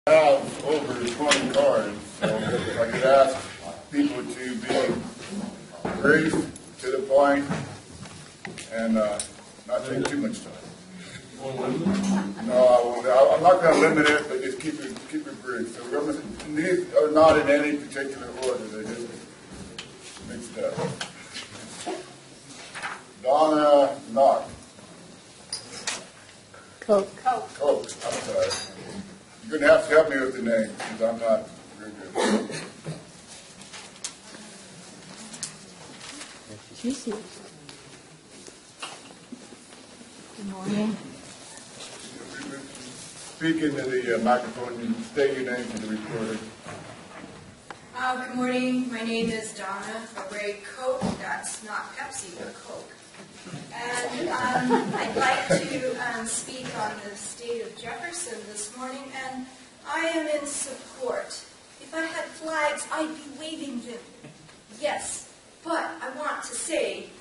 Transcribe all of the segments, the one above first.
have over 20 cards, so if I could ask people to be brief, to the point, and not take too much time. No, I won't. I'm not going to limit it, but just keep it brief. So these are not in any particular order. They're just mixed up. Donna Knock. Coke. Coke. I'm sorry. You're going to have to help me with the name because I'm not very good. Juicy. Good morning. Speak into the microphone and state your name for the recorder. Good morning. My name is Donna Ray Coke. That's not Pepsi, but Coke. And I'd like to speak on the state of Jefferson this morning, and I am in support. If I had flags, I'd be waving them. Yes, but I want to say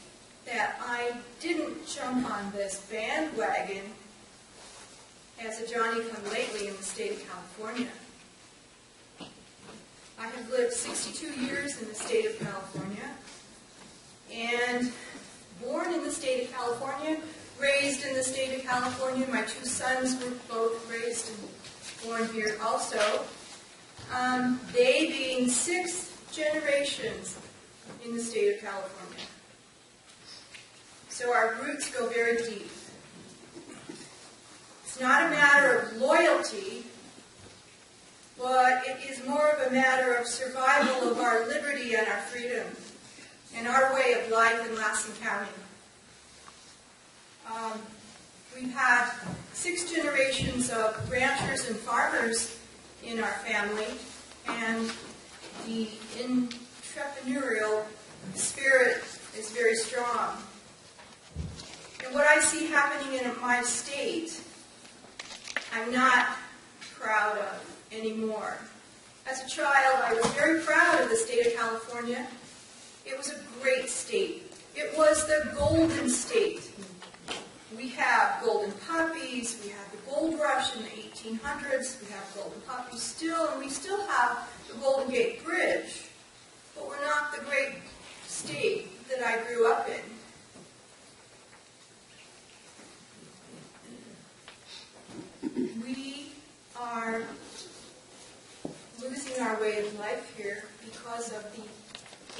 that I didn't jump on this bandwagon as a Johnny-come-lately in the state of California. I have lived 62 years in the state of California, and born in the state of California, raised in the state of California. My two sons were both raised and born here also. They being 6 generations in the state of California. So our roots go very deep. It's not a matter of loyalty, but it is more of a matter of survival of our liberty and our freedom and our way of life in Lassen County. We've had 6 generations of ranchers and farmers in our family, and the entrepreneurial spirit is very strong. And what I see happening in my state, I'm not proud of anymore. As a child, I was very proud of the state of California. It was a great state. It was the golden state. We have golden puppies, we have the gold rush in the 1800s, we have golden puppies still, and we still have the Golden Gate Bridge, but we're not the great state that I grew up in. We are losing our way of life here because of the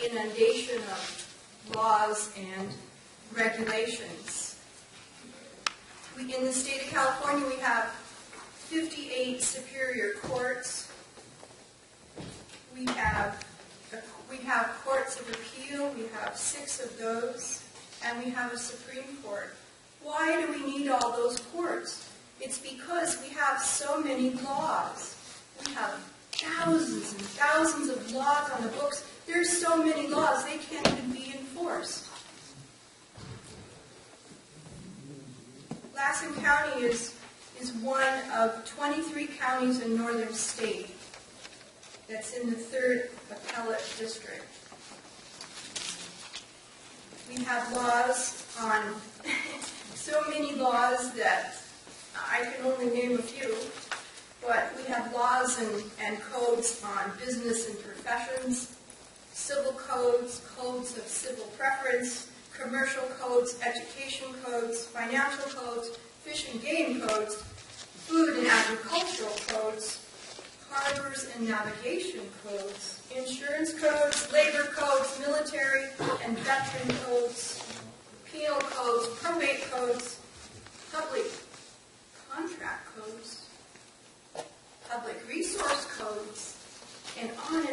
inundation of laws and regulations. In the state of California, we have 58 superior courts. We have courts of appeal. We have 6 of those, and we have a Supreme Court. Why do we need all those courts? It's because we have so many laws. We have thousands and thousands of laws on the books. There's so many laws, they can't even be enforced. Lassen County is one of 23 counties in northern state that's in the 3rd appellate district. We have laws on so many laws that I can only name a few, but we have laws and codes on business and professions, civil codes, codes of civil preference, commercial codes, education codes, financial codes, fish and game codes, food and agricultural codes, harbors and navigation codes, insurance codes, labor codes, military and veteran codes, penal codes, probate codes, public contract codes, public resource codes, and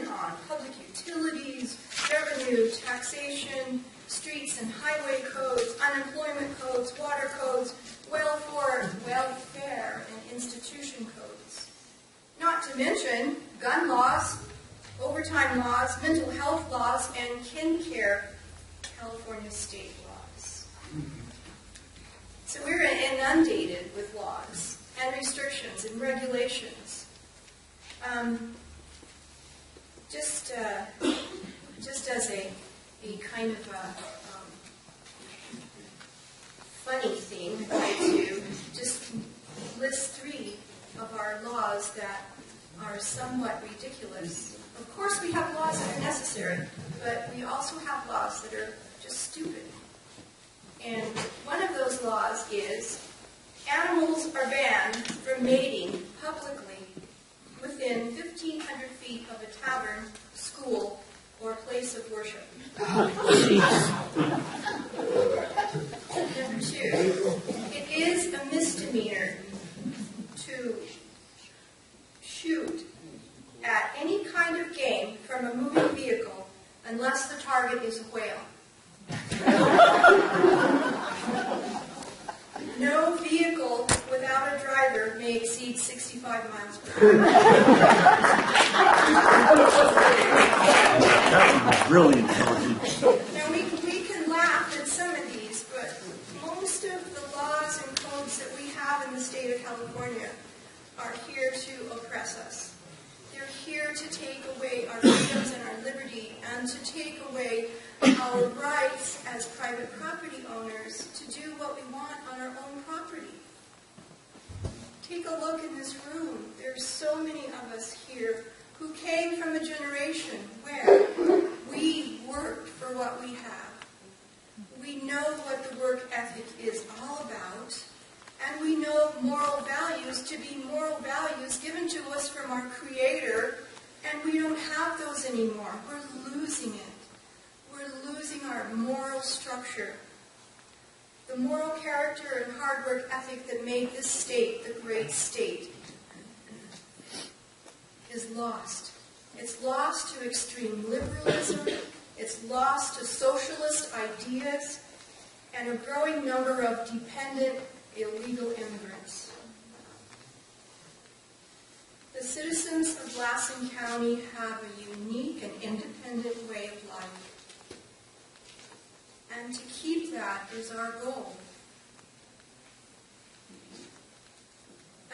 on, public utilities, revenue, taxation, streets and highway codes, unemployment codes, water codes, welfare, and institution codes. Not to mention gun laws, overtime laws, mental health laws, and kin care, California state laws. So we're inundated with laws and restrictions and regulations. Just as a kind of a funny thing, I'd like to just list 3 of our laws that are somewhat ridiculous. Of course, we have laws that are necessary, but we also have laws that are just stupid. And one of those laws is animals are banned from mating publicly within 1,500 feet of a tavern, school, or place of worship. Number 2, it is a misdemeanor to shoot at any kind of game from a moving vehicle unless the target is a whale. No vehicle without a driver may exceed 65 miles per hour. That was really intelligent. Now, we can laugh at some of these, but most of the laws and codes that we have in the state of California are here to oppress us. They're here to take away our freedoms and our liberty, and to take away our rights as private property owners to do what we want on our own property. Take a look in this room. There's so many of us here who came from a generation where we worked for what we have. We know what the work ethic is all about, and we know moral values to be moral values given to us from our Creator, and we don't have those anymore. We're losing it. We're losing our moral structure. The moral character and hard work ethic that made this state the great state is lost. It's lost to extreme liberalism. It's lost to socialist ideas and a growing number of dependent illegal immigrants. The citizens of Lassen County have a unique and independent way of life. And to keep that is our goal.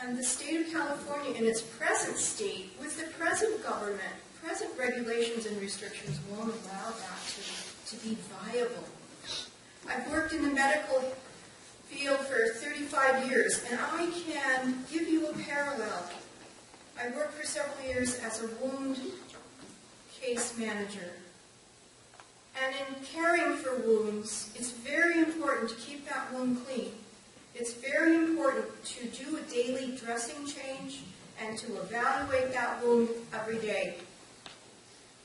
And the state of California in its present state, with the present government, present regulations and restrictions won't allow that to be viable. I've worked in the medical field for 35 years, and I can give you a parallel. I worked for several years as a wound case manager. And in caring for wounds, it's very important to keep that wound clean. It's very important to do a daily dressing change and to evaluate that wound every day.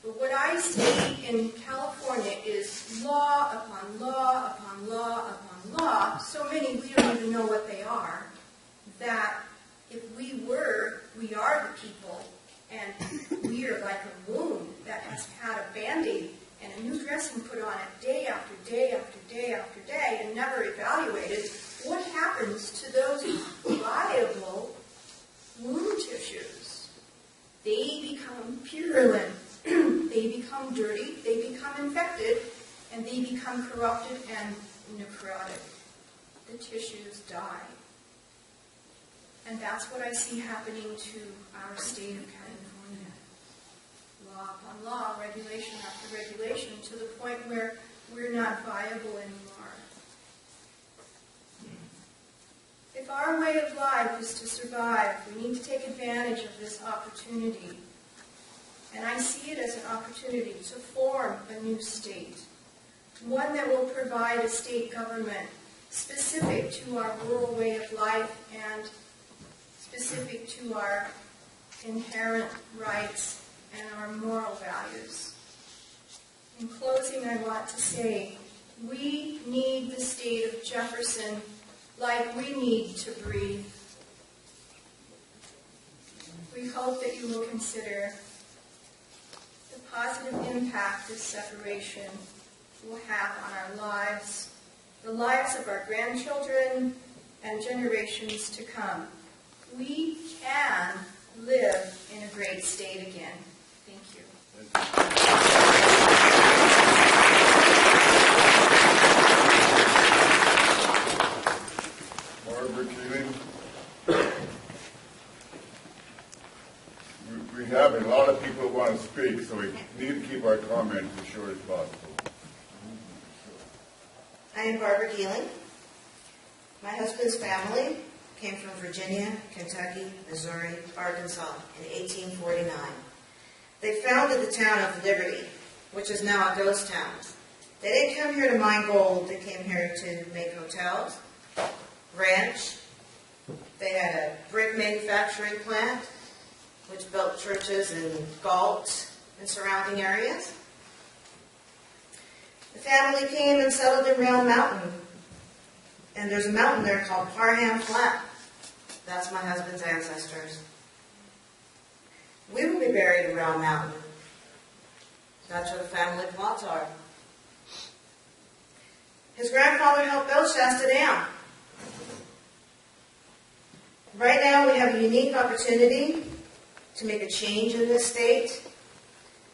But what I see in California is law upon law upon law upon law, so many we don't even know what they are, that if we are the people, and we are like a wound that has had a Band-Aid and a new dressing put on it day after day after day after day and never evaluated, what happens to those viable wound tissues? They become purulent, they become dirty, they become infected, and they become corrupted and necrotic. The tissues die. And that's what I see happening to our state of California. Law upon law, regulation after regulation, to the point where we're not viable anymore. If our way of life is to survive, we need to take advantage of this opportunity. And I see it as an opportunity to form a new state, one that will provide a state government specific to our rural way of life and specific to our inherent rights and our moral values. In closing, I want to say, we need the state of Jefferson like we need to breathe. We hope that you will consider the positive impact this separation will have on our lives, the lives of our grandchildren, and generations to come. We can live in a great state again. Thank you. Barbara Keeling. We have a lot of people who want to speak, so we need to keep our comments as short as possible. I am Barbara Keeling. My husband's family came from Virginia, Kentucky, Missouri, Arkansas in 1849. They founded the town of Liberty, which is now a ghost town. They didn't come here to mine gold. They came here to make hotels, ranch. They had a brick manufacturing plant, which built churches in Galt and surrounding areas. The family came and settled in Rail Mountain. And there's a mountain there called Parham Flat. That's my husband's ancestors. We will be buried in Rail Mountain. That's where the family plots are. His grandfather helped build Shasta Dam. Right now we have a unique opportunity to make a change in this state.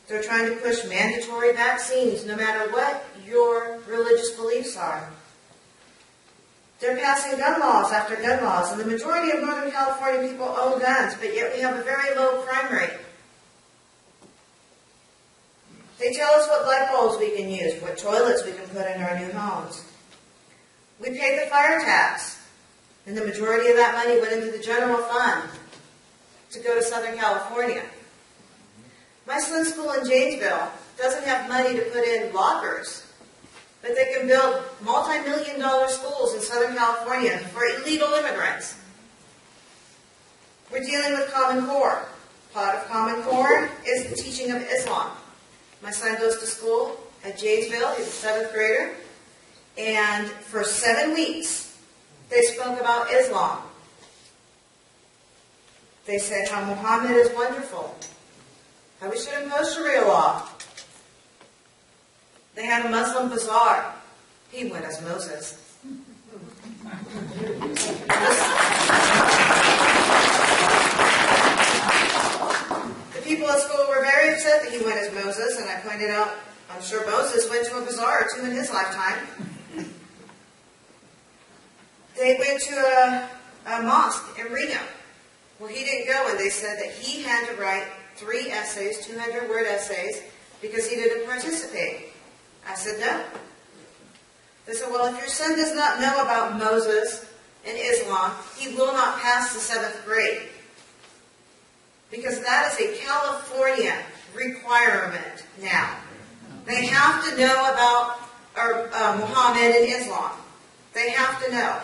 They're trying to push mandatory vaccines no matter what your religious beliefs are. They're passing gun laws after gun laws, and the majority of Northern California people own guns, but yet we have a very low crime rate. They tell us what light bulbs we can use, what toilets we can put in our new homes. We paid the fire tax, and the majority of that money went into the general fund to go to Southern California. My son's school in Janesville doesn't have money to put in lockers, but they can build multi-million-dollar schools in Southern California for illegal immigrants. We're dealing with Common Core. Part of Common Core is the teaching of Islam. My son goes to school at Janesville. He's a 7th grader. And for 7 weeks, they spoke about Islam. They said how Muhammad is wonderful, how we should impose Sharia law. They had a Muslim bazaar. He went as Moses. The people at school were very upset that he went as Moses, and I pointed out, I'm sure Moses went to a bazaar or two in his lifetime. They went to a mosque in Reno. Well, he didn't go, and they said that he had to write 3 essays, 200-word essays, because he didn't participate. I said, no. They said, well, if your son does not know about Moses and Islam, he will not pass the 7th grade. Because that is a California requirement now. They have to know about Muhammad and Islam. They have to know.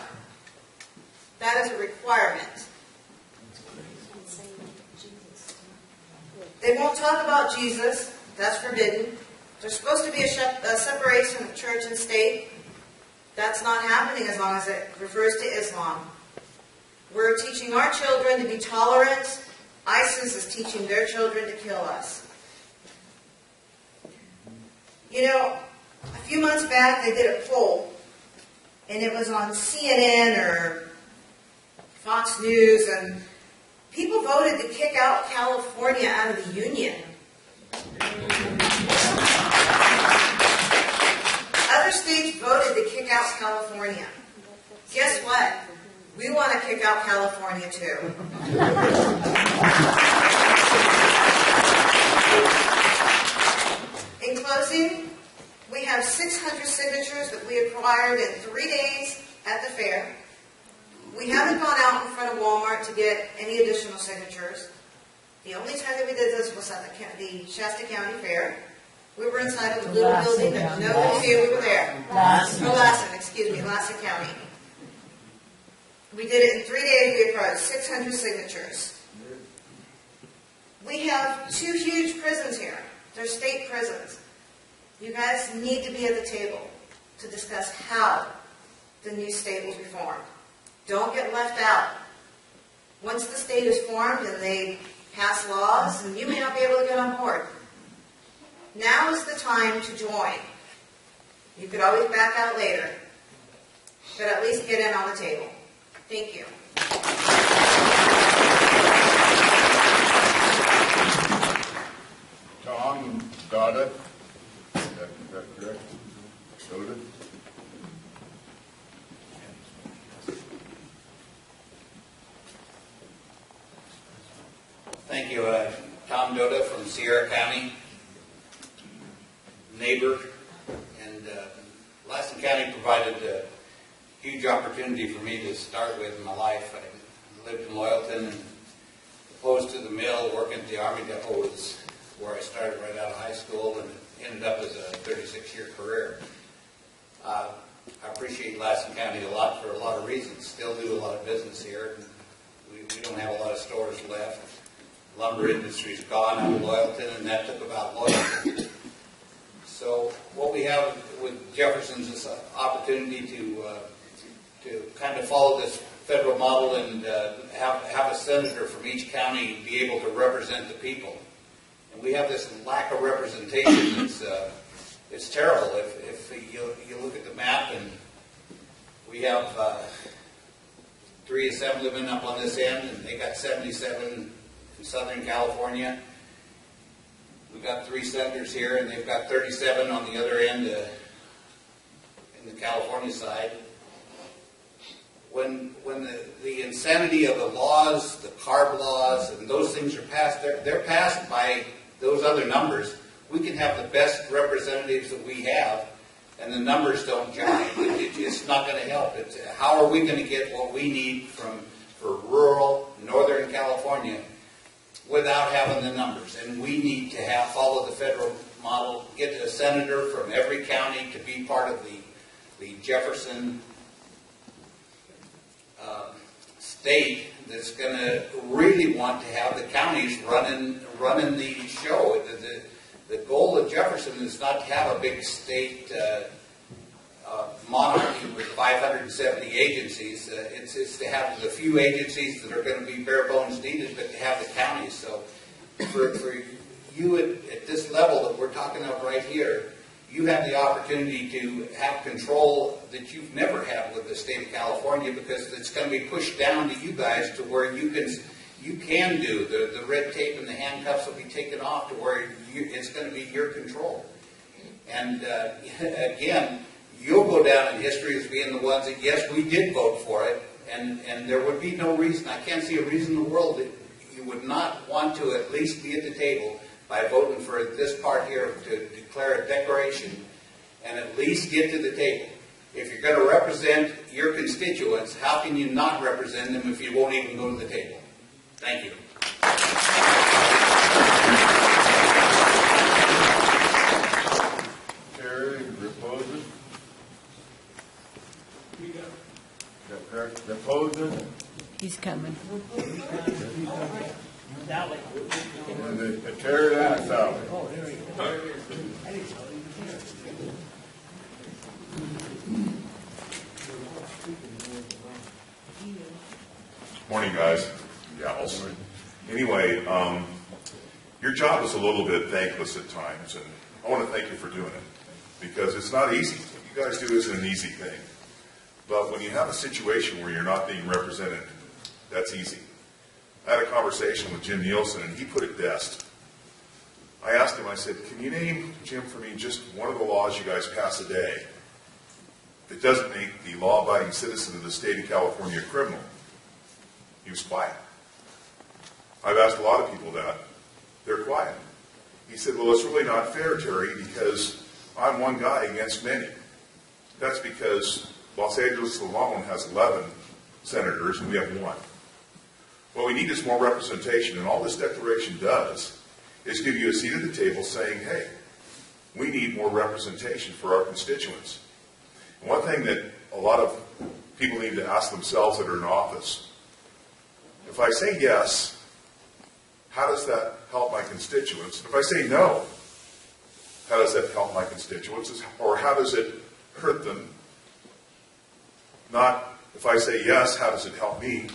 That is a requirement. They won't talk about Jesus. That's forbidden. There's supposed to be a separation of church and state. That's not happening as long as it refers to Islam. We're teaching our children to be tolerant. ISIS is teaching their children to kill us. You know, a few months back they did a poll, and it was on CNN or Fox News, and people voted to kick out California out of the Union. Other states voted to kick out California. Guess what? We want to kick out California too. In closing, we have 600 signatures that we acquired in 3 days at the fair. We haven't gone out in front of Walmart to get any additional signatures. The only time that we did this was at the Shasta County Fair. We were inside of a little building that nobody knew we were there. Lassen, Lassen County. We did it in 3 days. We acquired 600 signatures. We have 2 huge prisons here. They're state prisons. You guys need to be at the table to discuss how the new state will be formed. Don't get left out. Once the state is formed and they pass laws, and you may not be able to get on board. Now is the time to join. You could always back out later, but at least get in on the table. Thank you. Tom Dada, is that correct? Soda? Thank you. Tom Doda from Sierra County, neighbor, and Lassen County provided huge opportunity for me to start with in my life. I lived in Loyalton, and opposed to the mill, working at the Army Depot was where I started right out of high school, and it ended up as a 36-year career. I appreciate Lassen County a lot for a lot of reasons. Still do a lot of business here. We don't have a lot of stores left. Lumber industry's gone out of Loyalton, and that took about Loyalton. So what we have with Jefferson's is an opportunity to kind of follow this federal model and have a senator from each county be able to represent the people. And we have this lack of representation that's it's terrible. If you look at the map, and we have 3 assemblymen up on this end, and they got 77 in Southern California. We've got 3 senators here, and they've got 37 on the other end in the California side. When the insanity of the laws, the CARB laws, and those things are passed, they're passed by those other numbers. We can have the best representatives that we have, and the numbers don't jive. It's not going to help. How are we going to get what we need for rural Northern California without having the numbers? And we need to follow the federal model, get a senator from every county to be part of the Jefferson state that's going to really want to have the counties running the show. The goal of Jefferson is not to have a big state monarchy with 570 agencies. It's to have the few agencies that are going to be bare bones needed, but to have the counties. So for you at this level that we're talking of right here, you have the opportunity to have control that you've never had with the state of California, because it's going to be pushed down to you guys to where you can do the red tape, and the handcuffs will be taken off to where it's going to be your control. And again, you'll go down in history as being the ones that, yes, we did vote for it, and there would be no reason, I can't see a reason in the world that you would not want to at least be at the table by voting for this part here to declare a declaration and at least get to the table. If you're going to represent your constituents, how can you not represent them if you won't even go to the table? Thank you. Terry Reposa. Reposa. He's coming. And Terry and Sally. Morning, guys. Gals. Anyway, your job is a little bit thankless at times, and I want to thank you for doing it, because it's not easy. What you guys do isn't an easy thing. But when you have a situation where you're not being represented, that's easy. I had a conversation with Jim Nielsen, and he put it best. I asked him, I said, can you name, Jim, for me just one of the laws you guys pass a day that doesn't make the law-abiding citizen of the state of California a criminal? He was quiet. I've asked a lot of people that. They're quiet. He said, well, it's really not fair, Terry, because I'm one guy against many. That's because Los Angeles alone has 11 senators, and we have 1. What we need is more representation, and all this declaration does is give you a seat at the table saying, hey, we need more representation for our constituents. And one thing that a lot of people need to ask themselves that are in office, if I say yes, how does that help my constituents? If I say no, how does that help my constituents? Or how does it hurt them? Not, if I say yes, how does it help me?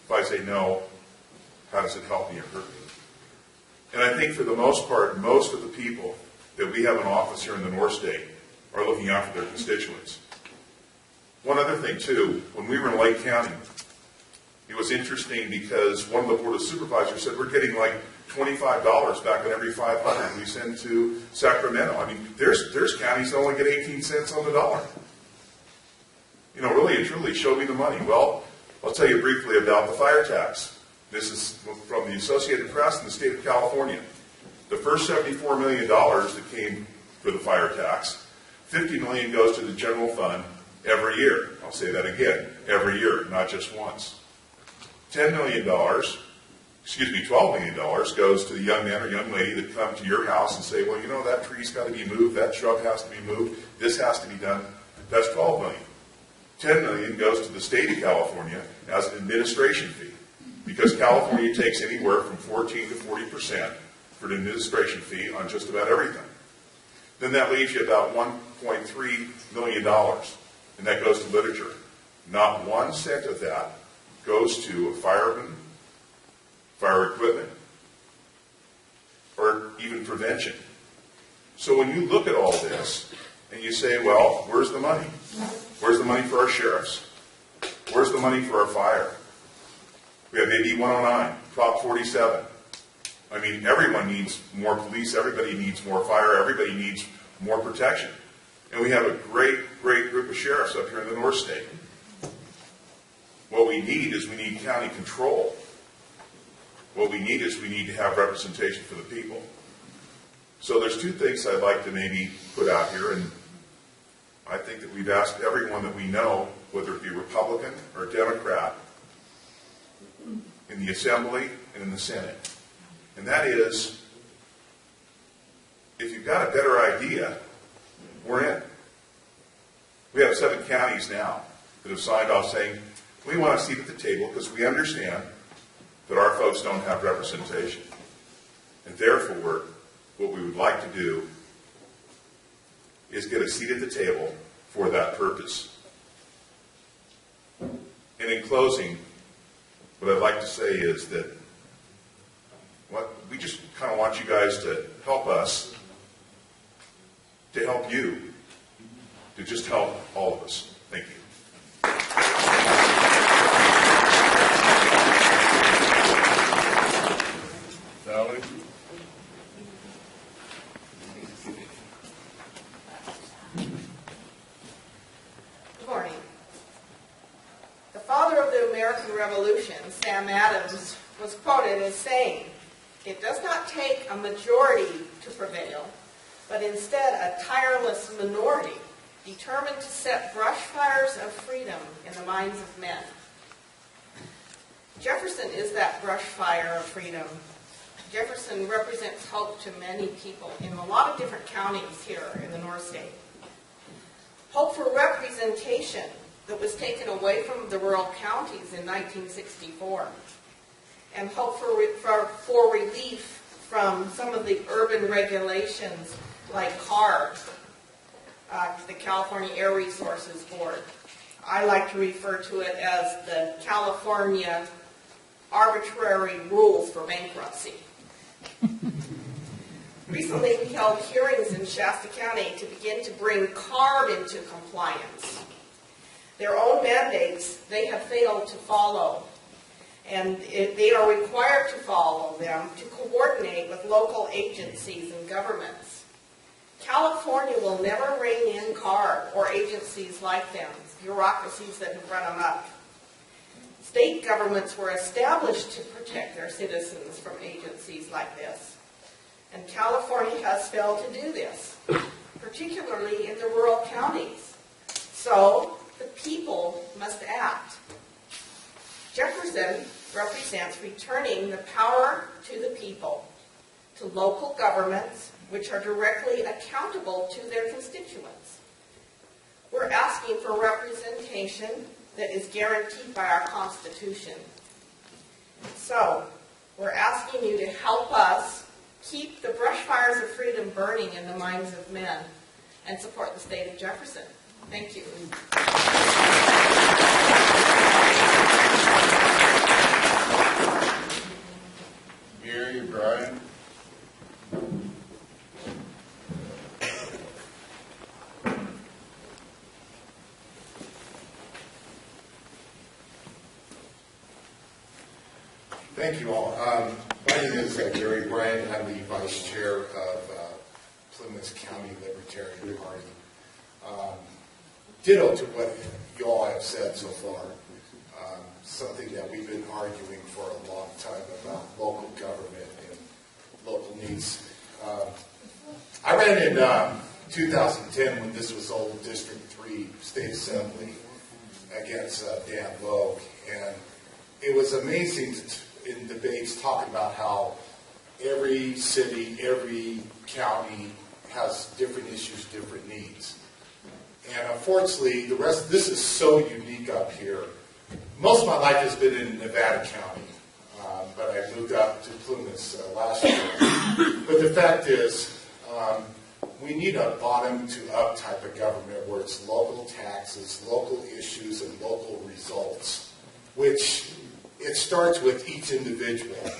If I say no, how does it help me or hurt me? And I think for the most part, most of the people that we have in office here in the North State are looking out for their constituents. One other thing, too, when we were in Lake County, it was interesting because one of the Board of Supervisors said we're getting like $25 back on every 500 we send to Sacramento. I mean, there's counties that only get 18 cents on the dollar. You know, really and truly, show me the money. Well, I'll tell you briefly about the fire tax. This is from the Associated Press in the state of California. The first $74 million that came for the fire tax, $50 million goes to the general fund, every year. I'll say that again, every year, not just once. $12 million goes to the young man or young lady that come to your house and say, well, you know, that tree's got to be moved, that shrub has to be moved, this has to be done. That's $12 million. $10 million goes to the state of California as an administration fee, because California takes anywhere from 14 to 40% for an administration fee on just about everything. Then that leaves you about $1.3 million, and that goes to literature. Not 1 cent of that goes to a fireman, fire equipment, or even prevention. So when you look at all this and you say, well, where's the money? Where's the money for our sheriffs? Where's the money for our fire? We have AB 109, Prop 47. I mean, everyone needs more police, everybody needs more fire, everybody needs more protection. And we have a great, great group of sheriffs up here in the North State. What we need is we need county control. What we need is we need to have representation for the people. So there's 2 things I'd like to maybe put out here, and I think that we've asked everyone that we know, whether it be Republican or Democrat, in the Assembly and in the Senate. And that is, if you've got a better idea, we're in. We have 7 counties now that have signed off saying, we want a seat at the table because we understand that our folks don't have representation. And therefore, what we would like to do is get a seat at the table for that purpose. And in closing, what I'd like to say is that we just kind of want you guys to help us, to help you, to just help all of us. Thank you. Sally? Good morning. The father of the American Revolution, Sam Adams, was quoted as saying, "It does not take a majority to prevail, but instead a tireless minority determined to set brush fires of freedom in the minds of men." Jefferson is that brush fire of freedom. Jefferson represents hope to many people in a lot of different counties here in the North State. Hope for representation that was taken away from the rural counties in 1964. And hope for relief from some of the urban regulations like CARB, the California Air Resources Board. I like to refer to it as the California Arbitrary Rules for Bankruptcy. Recently, we held hearings in Shasta County to begin to bring CARB into compliance. Their own mandates they have failed to follow, and they are required to follow them to coordinate with local agencies and governments. California will never rein in CARB or agencies like them, bureaucracies that have run them up. State governments were established to protect their citizens from agencies like this. And California has failed to do this, particularly in the rural counties. So the people must act. Jefferson represents returning the power to the people, to local governments, which are directly accountable to their constituents. We're asking for representation that is guaranteed by our Constitution. So, we're asking you to help us keep the brush fires of freedom burning in the minds of men and support the state of Jefferson. Thank you. Gary, Brian? Thank you all. My name is Gary Bryant. I'm the vice chair of Plymouth County Libertarian Party. Ditto to what you all have said so far. Something that we've been arguing for a long time about local government and local needs. I ran in 2010 when this was old District 3 State Assembly against Dan Logue. And it was amazing in debates talking about how every city, every county has different issues, different needs. And unfortunately, this is so unique up here. Most of my life has been in Nevada County, but I moved up to Plymouth last year. But the fact is, we need a bottom-to-up type of government where it's local taxes, local issues, and local results, which it starts with each individual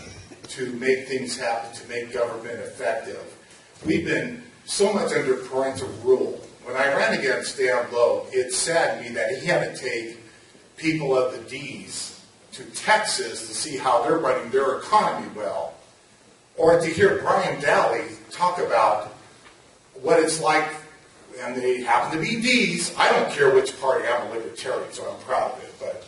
to make things happen, to make government effective. We've been so much under parental rule. When I ran against Dan Logue, it saddened me that he had to take people of the D's to Texas to see how they're running their economy well. Or to hear Brian Daly talk about what it's like, and they happen to be D's. I don't care which party, I'm a libertarian, so I'm proud of it. But,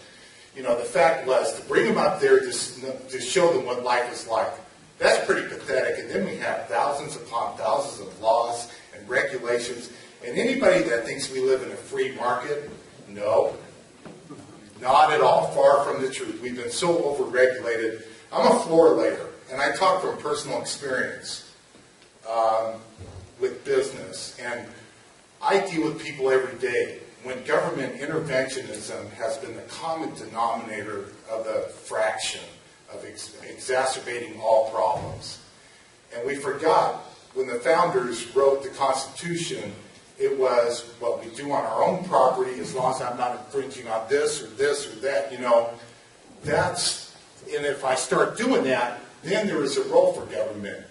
you know, the fact was to bring them up there to show them what life is like. That's pretty pathetic. And then we have thousands upon thousands of laws and regulations. And anybody that thinks we live in a free market, no, not at all. Far from the truth. We've been so overregulated. I'm a floor layer, and I talk from personal experience with business. And I deal with people every day. When government interventionism has been the common denominator of the fraction of exacerbating all problems. And we forgot when the founders wrote the Constitution, it was what we do on our own property, as long as I'm not infringing on this or that, you know, and if I start doing that, then there is a role for government.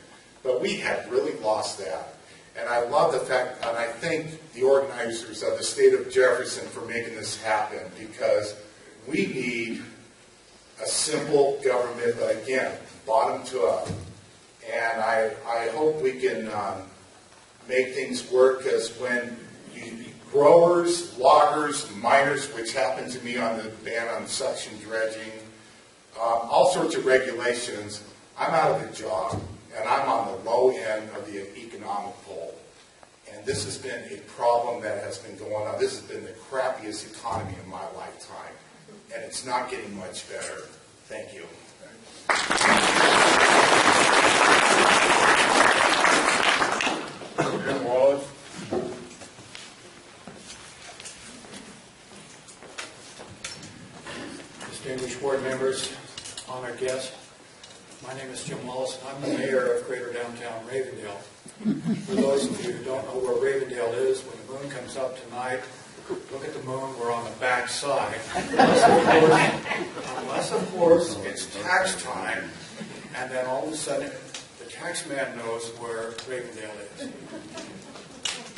But we have really lost that. And I love the fact, and I thank the organizers of the state of Jefferson for making this happen, because we need a simple government, but again, bottom to up. And I hope we can make things work, because when growers, loggers, miners, which happened to me on the ban on suction dredging, all sorts of regulations, I'm out of a job, and I'm on the low end of the economic pole. And this has been a problem that has been going on. This has been the crappiest economy in my lifetime, and it's not getting much better. Thank you. Jim Wallace. Distinguished board members, honored guests, my name is Jim Wallace, and I'm the mayor of Greater Downtown Ravendale. For those of you who don't know where Ravendale is, when the moon comes up tonight, look at the moon, we're on the back side. Unless, of course, it's tax time, and then all of a sudden, the tax man knows where Ravendale is.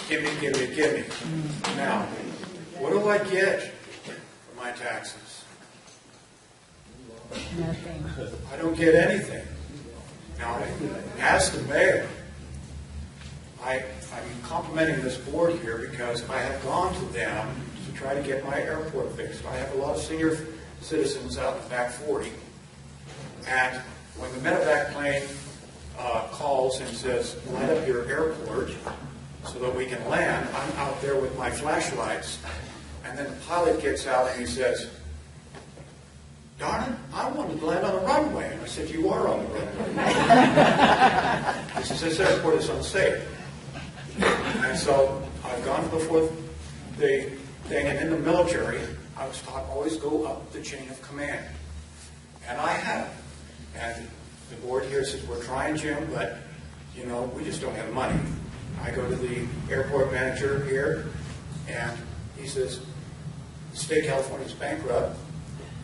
Gimme, gimme, gimme. Now, what do I get for my taxes? Nothing. I don't get anything. Now, as the mayor, I'm complimenting this board here because I have gone to them to try to get my airport fixed. I have a lot of senior citizens out in the back 40, and when the medevac plane calls and says, light up your airport so that we can land, I'm out there with my flashlights, and then the pilot gets out and he says, darn it, I wanted to land on the runway. And I said, you are on the runway. He says, this airport is unsafe. And so I've gone before the thing, and in the military, I was taught always go up the chain of command. And I have. And the board here says, we're trying, Jim, but, you know, we just don't have money. I go to the airport manager here, and he says, the state of California is bankrupt.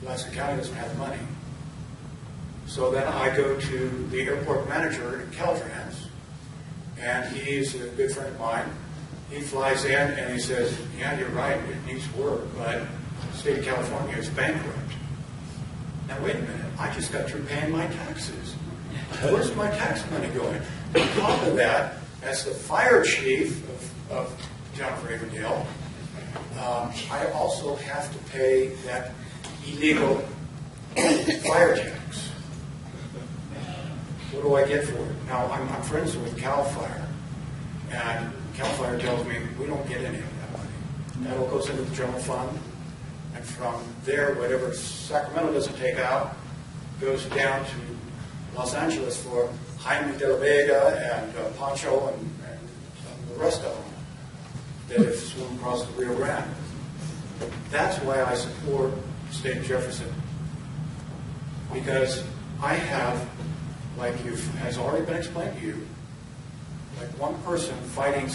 Lassen County doesn't have money. So then I go to the airport manager in Caltrans, and he's a good friend of mine. He flies in and he says, yeah, you're right, it needs work, but the state of California is bankrupt. Now wait a minute, I just got through paying my taxes. Where's my tax money going? On top of that, as the fire chief of Town of Ravendale, I also have to pay that illegal fire tax. What do I get for it? Now, I'm friends with CAL FIRE, and CAL FIRE tells me we don't get any of that money. That all goes into the general fund, and from there, whatever Sacramento doesn't take out goes down to Los Angeles for Jaime de la Vega and Pancho and the rest of them that have swum across the Rio Grande. That's why I support State Jefferson, because I have, like has already been explained to you, like one person fighting